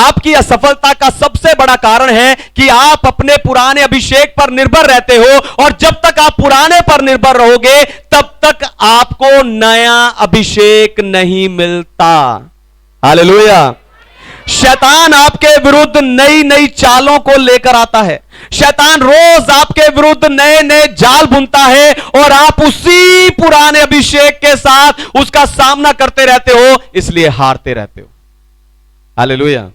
आपकी असफलता का सबसे बड़ा कारण है कि आप अपने पुराने अभिषेक पर निर्भर रहते हो, और जब तक आप पुराने पर निर्भर रहोगे तब तक आपको नया अभिषेक नहीं मिलता। हालेलुया। शैतान आपके विरुद्ध नई नई चालों को लेकर आता है। शैतान रोज आपके विरुद्ध नए नए जाल बुनता है, और आप उसी पुराने अभिषेक के साथ उसका सामना करते रहते हो, इसलिए हारते रहते हो। हालेलुया।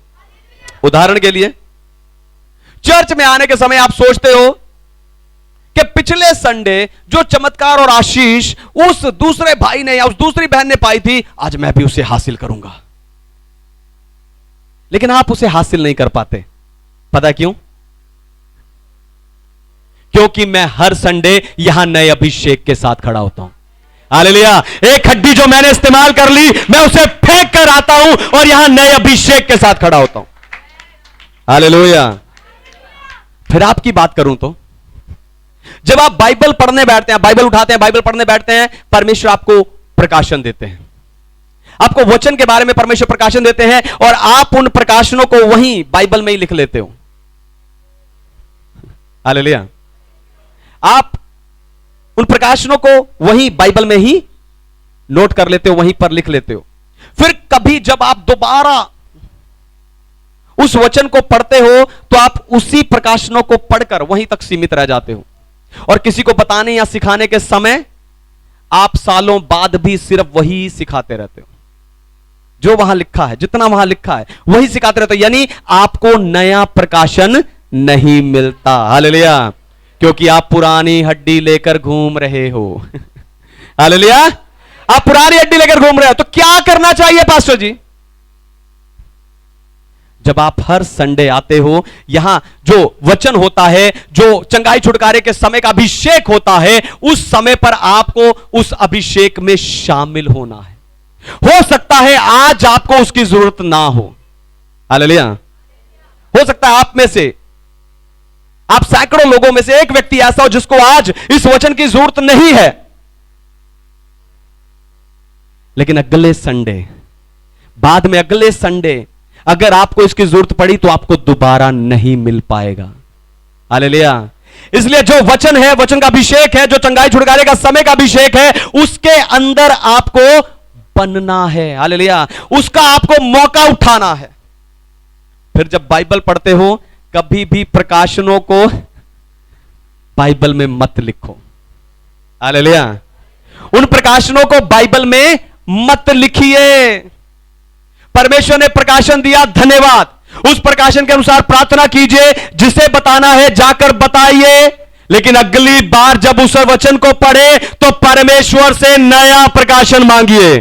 उदाहरण के लिए, चर्च में आने के समय आप सोचते हो कि पिछले संडे जो चमत्कार और आशीष उस दूसरे भाई ने या उस दूसरी बहन ने पाई थी, आज मैं भी उसे हासिल करूंगा। लेकिन आप उसे हासिल नहीं कर पाते। पता क्यों? क्योंकि मैं हर संडे यहां नए अभिषेक के साथ खड़ा होता हूं। हालेलुया। एक हड्डी जो मैंने इस्तेमाल कर ली, मैं उसे फेंक कर आता हूं और यहां नए अभिषेक के साथ खड़ा होता हूं। हालेलुया। फिर आपकी बात करूं तो, जब आप बाइबल पढ़ने बैठते हैं, बाइबल उठाते हैं, बाइबल पढ़ने बैठते हैं, परमेश्वर आपको प्रकाशन देते हैं, आपको वचन के बारे में परमेश्वर प्रकाशन देते हैं, और आप उन प्रकाशनों को वहीं बाइबल में ही लिख लेते हो। हालेलुया। आप उन प्रकाशनों को वहीं बाइबल में ही नोट कर लेते हो, वहीं पर लिख लेते हो। फिर कभी जब आप दोबारा उस वचन को पढ़ते हो तो आप उसी प्रकाशनों को पढ़कर वहीं तक सीमित रह जाते हो, और किसी को बताने या सिखाने के समय आप सालों बाद भी सिर्फ वही सिखाते रहते हो, जो वहां लिखा है, जितना वहां लिखा है वही सिखाते रहते हो। यानी आपको नया प्रकाशन नहीं मिलता। हालेलुया। क्योंकि आप पुरानी हड्डी लेकर घूम रहे हो। हालेलुया। आप पुरानी हड्डी लेकर घूम रहे हो। तो क्या करना चाहिए पास्टर जी? जब आप हर संडे आते हो, यहां जो वचन होता है, जो चंगाई छुटकारे के समय का अभिषेक होता है, उस समय पर आपको उस अभिषेक में शामिल होना है। हो सकता है आज आपको उसकी जरूरत ना हो। हालेलुया। हो सकता है आप में से, आप सैकड़ों लोगों में से एक व्यक्ति ऐसा हो जिसको आज इस वचन की जरूरत नहीं है, लेकिन अगले संडे, बाद में अगले संडे अगर आपको इसकी जरूरत पड़ी तो आपको दोबारा नहीं मिल पाएगा। हालेलुया। इसलिए जो वचन है, वचन का अभिषेक है, जो चंगाई छुटकारे का समय का अभिषेक है, उसके अंदर आपको बनना है। हालेलुया। उसका आपको मौका उठाना है। फिर जब बाइबल पढ़ते हो, कभी भी प्रकाशनों को बाइबल में मत लिखो। हालेलुया। उन प्रकाशनों को बाइबल में मत लिखिए। परमेश्वर ने प्रकाशन दिया, धन्यवाद। उस प्रकाशन के अनुसार प्रार्थना कीजिए, जिसे बताना है जाकर बताइए, लेकिन अगली बार जब उस वचन को पढ़े तो परमेश्वर से नया प्रकाशन मांगिए।